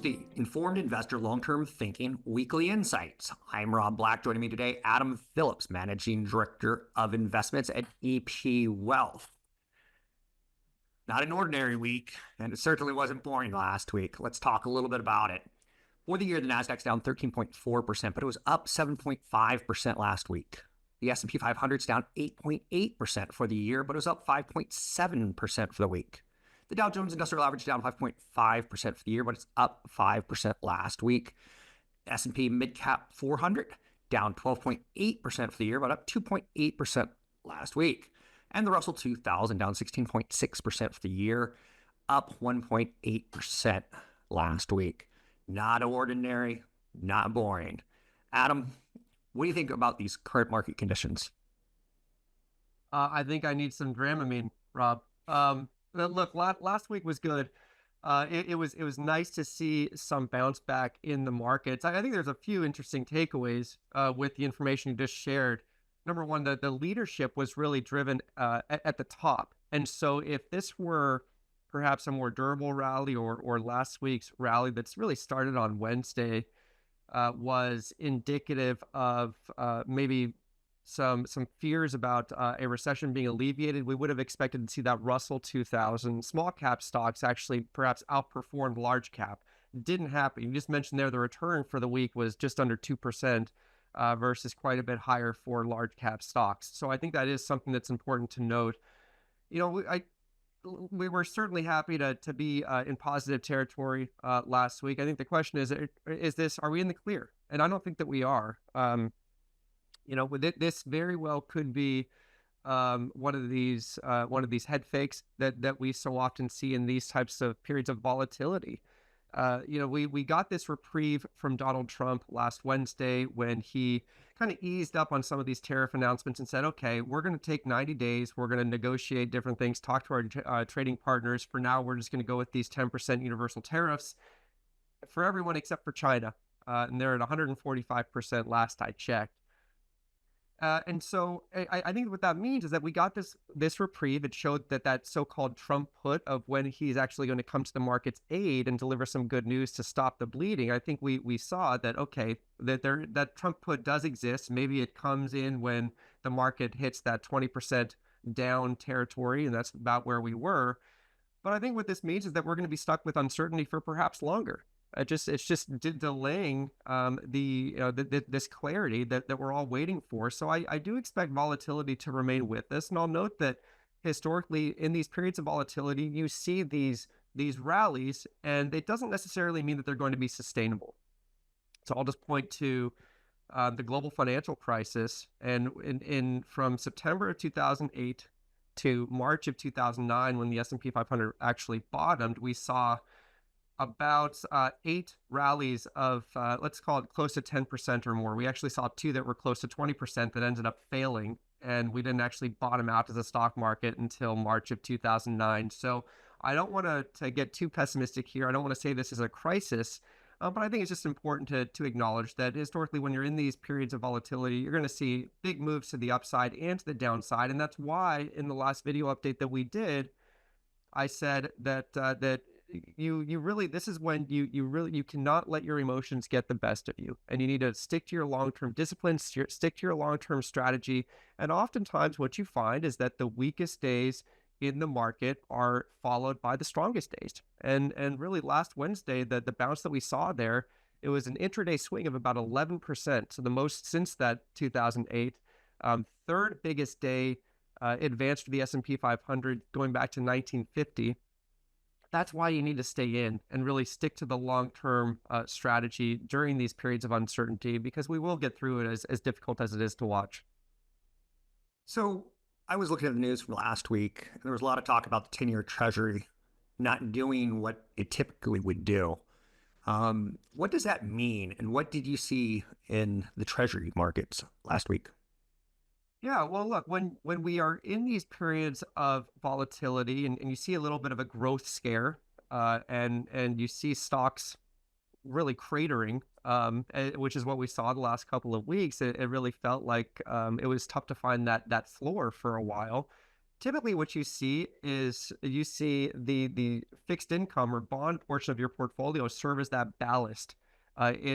the Informed Investor Long-Term Thinking Weekly Insights. I'm Rob Black. Joining me today, Adam Phillips, Managing Director of Investments at EP Wealth. Not an ordinary week, and it certainly wasn't boring last week. Let's talk a little bit about it. For the year, the Nasdaq's down 13.4%, but it was up 7.5% last week. The S&P 500 is down 8.8% for the year, but it was up 5.7% for the week. The Dow Jones Industrial Average down 5.5% for the year, but it's up 5% last week. S&P Midcap 400 down 12.8% for the year, but up 2.8% last week. And the Russell 2000 down 16.6% for the year, up 1.8% last week. Not ordinary, not boring. Adam, what do you think about these current market conditions? I think I need some Dramamine, Rob. Look, last week was good. It was nice to see some bounce back in the markets. I think there's a few interesting takeaways with the information you just shared. Number one, the leadership was really driven at the top. And so if this were perhaps a more durable rally or last week's rally that's really started on Wednesday was indicative of maybe some fears about a recession being alleviated, we would have expected to see that Russell 2000 small cap stocks actually perhaps outperformed large cap. Didn't happen. You just mentioned there the return for the week was just under 2% versus quite a bit higher for large cap stocks. So I think that is something that's important to note. You know, we were certainly happy to be in positive territory last week. I think the question is are we in the clear? And I don't think that we are. You know, this very well could be one of these head fakes that we so often see in these types of periods of volatility. You know, we got this reprieve from Donald Trump last Wednesday when he kind of eased up on some of these tariff announcements and said, okay, we're going to take 90 days. We're going to negotiate different things, talk to our trading partners. For now, we're just going to go with these 10% universal tariffs for everyone except for China. And they're at 145% last I checked. And so I think what that means is that we got this reprieve. It showed that so-called Trump put of when he's actually going to come to the market's aid and deliver some good news to stop the bleeding. I think we saw that, okay, that Trump put does exist. Maybe it comes in when the market hits that 20% down territory, and that's about where we were. But I think what this means is that we're going to be stuck with uncertainty for perhaps longer. It's just delaying this clarity that we're all waiting for. So I do expect volatility to remain with us. And I'll note that historically in these periods of volatility, you see these rallies, and it doesn't necessarily mean that they're going to be sustainable. So I'll just point to the global financial crisis. And from September of 2008 to March of 2009, when the S&P 500 actually bottomed, we saw about 8 rallies of, let's call it close to 10% or more. We actually saw 2 that were close to 20% that ended up failing, and we didn't actually bottom out as a stock market until March of 2009. So I don't want to get too pessimistic here. I don't want to say this is a crisis, but I think it's just important to acknowledge that historically when you're in these periods of volatility, you're going to see big moves to the upside and to the downside. And that's why in the last video update that we did, I said that you really, this is when you cannot let your emotions get the best of you, and you need to stick to your long-term discipline, stick to your long-term strategy. And oftentimes what you find is that the weakest days in the market are followed by the strongest days. And really last Wednesday, the bounce that we saw there, it was an intraday swing of about 11%. So the most since that 2008, third biggest day advanced for the S&P 500 going back to 1950. That's why you need to stay in and really stick to the long-term strategy during these periods of uncertainty, because we will get through it as difficult as it is to watch. So I was looking at the news from last week, and there was a lot of talk about the 10-year Treasury not doing what it typically would do. What does that mean, and what did you see in the Treasury markets last week? Yeah, well, look, when we are in these periods of volatility and you see a little bit of a growth scare and you see stocks really cratering, which is what we saw the last couple of weeks, it really felt like it was tough to find that floor for a while. typically what you see is you see the fixed income or bond portion of your portfolio serve as that ballast.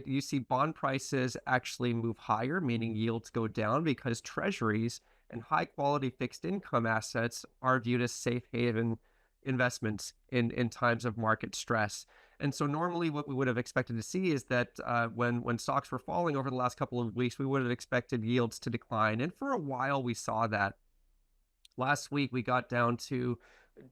You see bond prices actually move higher, meaning yields go down because treasuries and high quality fixed income assets are viewed as safe haven investments in times of market stress. And so normally what we would have expected to see is that when stocks were falling over the last couple of weeks, we would have expected yields to decline. And for a while, we saw that. Last week, we got down to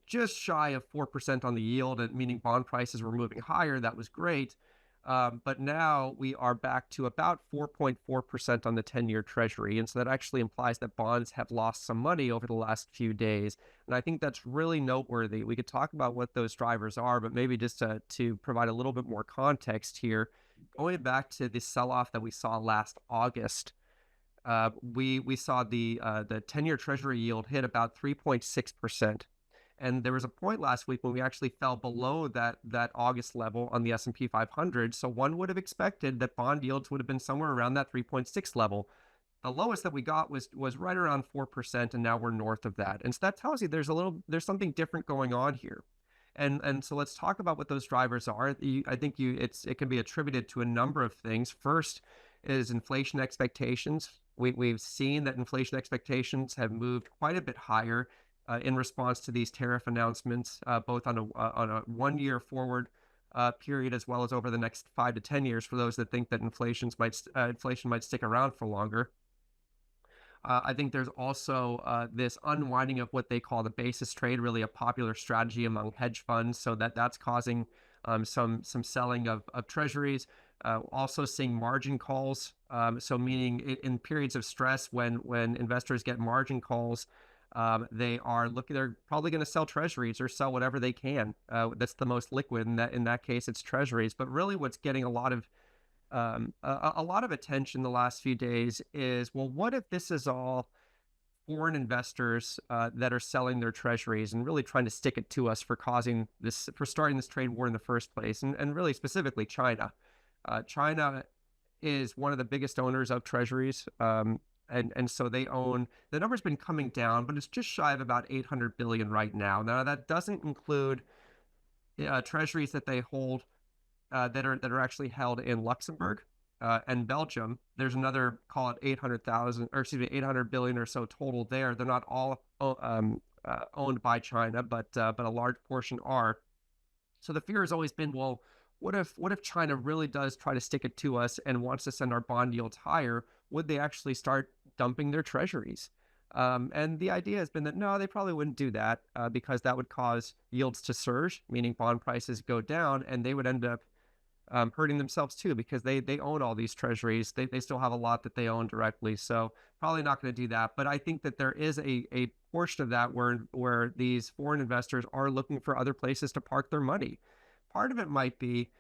just shy of 4% on the yield, meaning bond prices were moving higher. That was great. But now we are back to about 4.4% on the 10-year Treasury. And so that actually implies that bonds have lost some money over the last few days. And I think that's really noteworthy. We could talk about what those drivers are, but maybe just to provide a little bit more context here, going back to the sell-off that we saw last August, we saw the 10-year Treasury yield hit about 3.6%. And there was a point last week when we actually fell below that August level on the S&P 500. So one would have expected that bond yields would have been somewhere around that 3.6 level. The lowest that we got was right around 4%, and now we're north of that. And so that tells you there's something different going on here. And so let's talk about what those drivers are. I think it can be attributed to a number of things. First is inflation expectations. We've seen that inflation expectations have moved quite a bit higher in response to these tariff announcements, both on a 1 year forward period as well as over the next 5 to 10 years for those that think that inflation might stick around for longer. I think there's also this unwinding of what they call the basis trade, really a popular strategy among hedge funds, so that's causing some selling of treasuries. Also seeing margin calls, so meaning in periods of stress when investors get margin calls, they're probably going to sell treasuries or sell whatever they can. That's the most liquid. In that case, it's treasuries. But really, what's getting a lot of attention the last few days is, well, what if this is all foreign investors that are selling their treasuries and really trying to stick it to us for starting this trade war in the first place, and really specifically China. China is one of the biggest owners of treasuries. And so they own, the number's been coming down, but it's just shy of about 800 billion right now. Now that doesn't include treasuries that they hold that are actually held in Luxembourg and Belgium. There's another, call it 800 billion or so total there. They're not all owned by China, but a large portion are. So the fear has always been, well, what if China really does try to stick it to us and wants to send our bond yields higher? Would they actually start dumping their treasuries? And the idea has been that no, they probably wouldn't do that because that would cause yields to surge, meaning bond prices go down, and they would end up hurting themselves too because they own all these treasuries. They still have a lot that they own directly, so probably not going to do that. But I think that there is a portion of that where these foreign investors are looking for other places to park their money. Part of it might be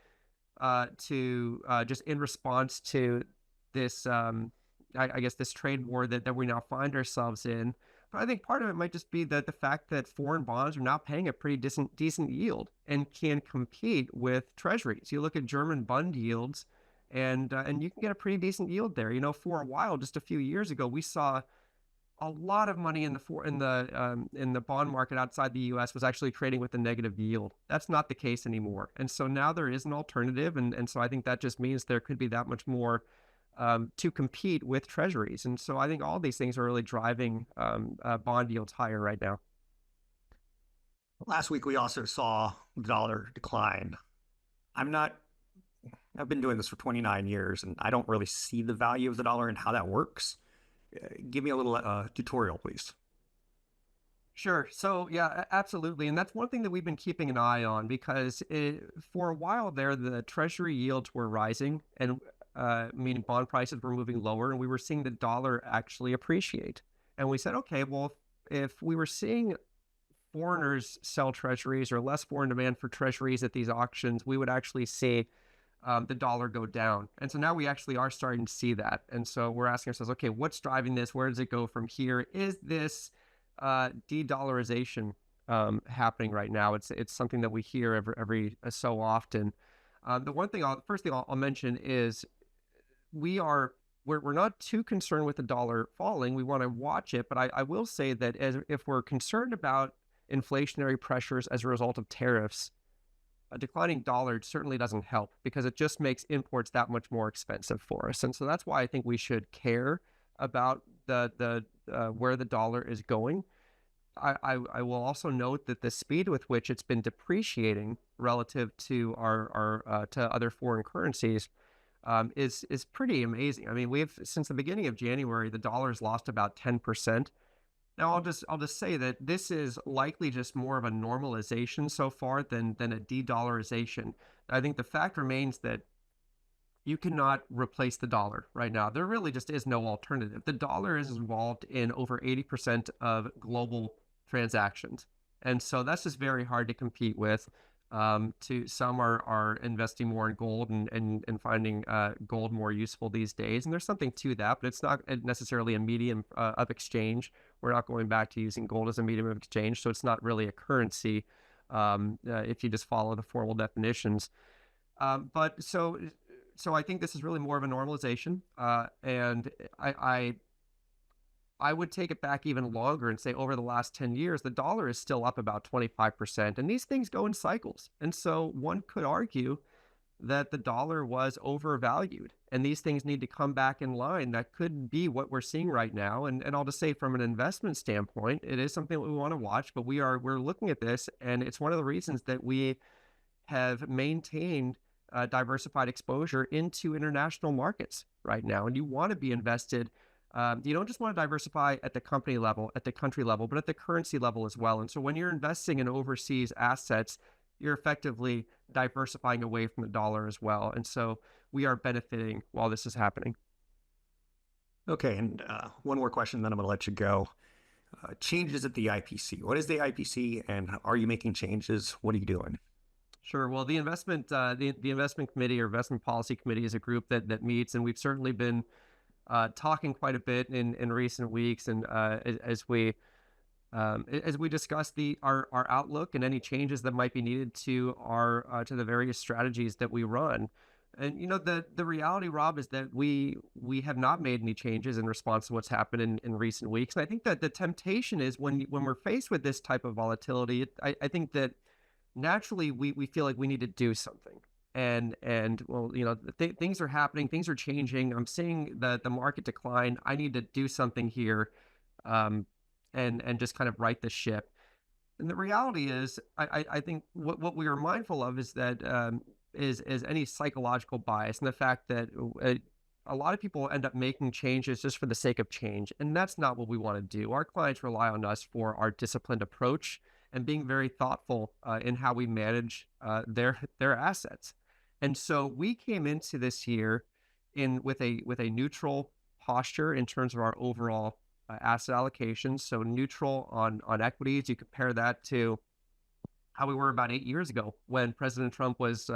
to just in response to this, I guess, this trade war that we now find ourselves in. But I think part of it might just be that the fact that foreign bonds are now paying a pretty decent yield and can compete with treasuries. You look at German bond yields, and you can get a pretty decent yield there. For a while, just a few years ago, we saw a lot of money in the bond market outside the U.S. was actually trading with a negative yield. That's not the case anymore. And so now there is an alternative. And so I think that just means there could be that much more to compete with treasuries. And so I think all these things are really driving bond yields higher right now. Last week, we also saw the dollar decline. I've been doing this for 29 years, and I don't really see the value of the dollar and how that works. Give me a little tutorial, please. Sure. So yeah, absolutely. And that's one thing that we've been keeping an eye on because for a while there, the treasury yields were rising and meaning bond prices were moving lower, and we were seeing the dollar actually appreciate. And we said, okay, well, if we were seeing foreigners sell treasuries or less foreign demand for treasuries at these auctions, we would actually see the dollar go down. And so now we actually are starting to see that. And so we're asking ourselves, okay, what's driving this? Where does it go from here? Is this de-dollarization happening right now? It's something that we hear every so often. The first thing I'll mention is we are we're not too concerned with the dollar falling. We want to watch it, but I will say that if we're concerned about inflationary pressures as a result of tariffs, a declining dollar certainly doesn't help because it just makes imports that much more expensive for us. And so that's why I think we should care about the where the dollar is going. I will also note that the speed with which it's been depreciating relative to our to other foreign currencies is pretty amazing. I mean, we've since the beginning of January, the dollar's lost about 10%. Now, I'll just say that this is likely just more of a normalization so far than a de-dollarization. I think the fact remains that you cannot replace the dollar right now. There really just is no alternative. The dollar is involved in over 80% of global transactions. And so that's just very hard to compete with. To some are investing more in gold and finding gold more useful these days. And there's something to that, but it's not necessarily a medium of exchange. We're not going back to using gold as a medium of exchange. So it's not really a currency if you just follow the formal definitions. But so I think this is really more of a normalization, and I would take it back even longer and say over the last 10 years, the dollar is still up about 25%, and these things go in cycles. And so one could argue that the dollar was overvalued, and these things need to come back in line. That could be what we're seeing right now. And I'll just say from an investment standpoint, it is something that we want to watch, but we're looking at this, and it's one of the reasons that we have maintained diversified exposure into international markets right now. And you want to be invested. You don't just want to diversify at the company level, at the country level, but at the currency level as well. And so when you're investing in overseas assets, you're effectively diversifying away from the dollar as well. And so we are benefiting while this is happening. Okay, and one more question, then I'm going to let you go. Changes at the IPC. What is the IPC, and are you making changes? What are you doing? Sure. Well, the investment committee or investment policy committee is a group that meets, and we've certainly been talking quite a bit in recent weeks, and as we discuss our outlook and any changes that might be needed to to the various strategies that we run. And the reality, Rob, is that we have not made any changes in response to what's happened in recent weeks. And I think that the temptation is when we're faced with this type of volatility, I think that naturally we feel like we need to do something. And well, things are happening, things are changing. I'm seeing the market decline. I need to do something here, and just kind of right the ship. And the reality is, I think what we are mindful of is that is any psychological bias, and the fact that a lot of people end up making changes just for the sake of change, and that's not what we want to do. Our clients rely on us for our disciplined approach and being very thoughtful in how we manage their assets. And so we came into this year with a neutral posture in terms of our overall asset allocations. So neutral on equities. You compare that to how we were about 8 years ago when President Trump was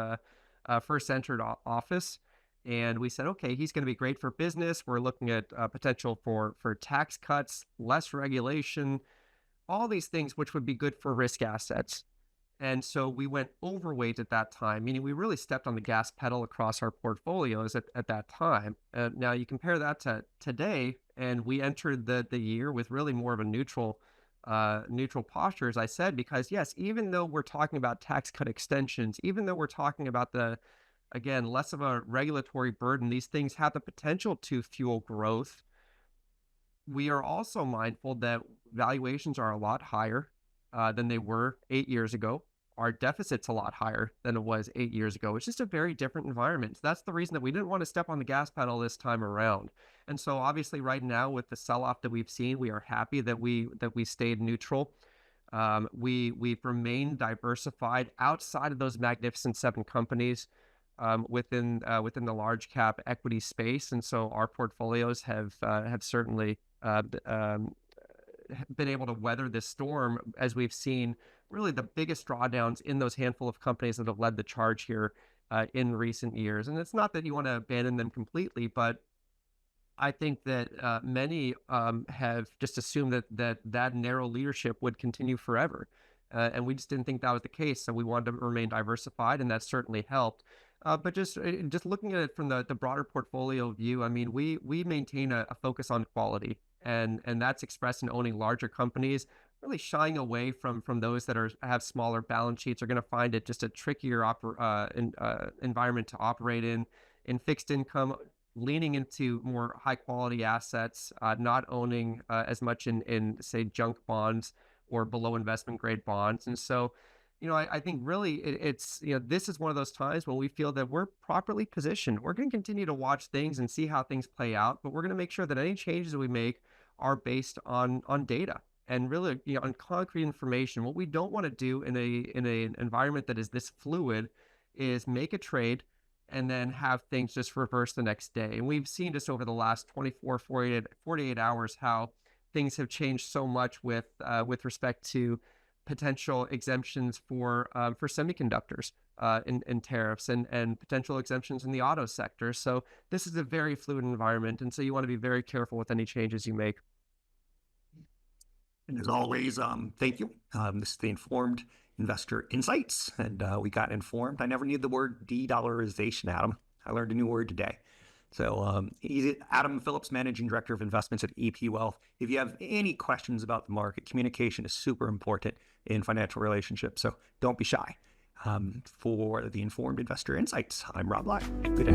first entered office. And we said, okay, he's going to be great for business. We're looking at potential for tax cuts, less regulation, all these things which would be good for risk assets. And so we went overweight at that time, meaning we really stepped on the gas pedal across our portfolios at that time. Now you compare that to today, and we entered the year with really more of a neutral posture, as I said, because yes, even though we're talking about tax cut extensions, even though we're talking about again, less of a regulatory burden, these things have the potential to fuel growth. We are also mindful that valuations are a lot higher than they were 8 years ago. Our deficit's a lot higher than it was 8 years ago. It's just a very different environment. So that's the reason that we didn't want to step on the gas pedal this time around. And so obviously right now with the sell-off that we've seen, we are happy that we stayed neutral. We've remained diversified outside of those Magnificent Seven companies within the large cap equity space. And so our portfolios have certainly been able to weather this storm, as we've seen really the biggest drawdowns in those handful of companies that have led the charge here in recent years. And it's not that you want to abandon them completely, but I think that many have just assumed that narrow leadership would continue forever. And we just didn't think that was the case. So we wanted to remain diversified, and that certainly helped. But just looking at it from the broader portfolio view, I mean, we maintain a focus on quality, and that's expressed in owning larger companies, really shying away from those that have smaller balance sheets are going to find it just a trickier environment to operate in fixed income, leaning into more high quality assets, not owning as much in say junk bonds or below investment grade bonds. And so, I think really it's, this is one of those times when we feel that we're properly positioned. We're going to continue to watch things and see how things play out, but we're going to make sure that any changes we make are based on data and really, on concrete information. What we don't want to do in an environment that is this fluid is make a trade and then have things just reverse the next day. And we've seen just over the last 24, 48 hours how things have changed so much with respect to potential exemptions for semiconductors in tariffs and potential exemptions in the auto sector. So this is a very fluid environment, and so you want to be very careful with any changes you make. And as always, thank you. This is the Informed Investor Insights, and we got informed. I never knew the word de-dollarization, Adam. I learned a new word today. So he's Adam Phillips, Managing Director of Investments at EP Wealth. If you have any questions about the market, communication is super important in financial relationships, so don't be shy. For the Informed Investor Insights, I'm Rob Black. Good day.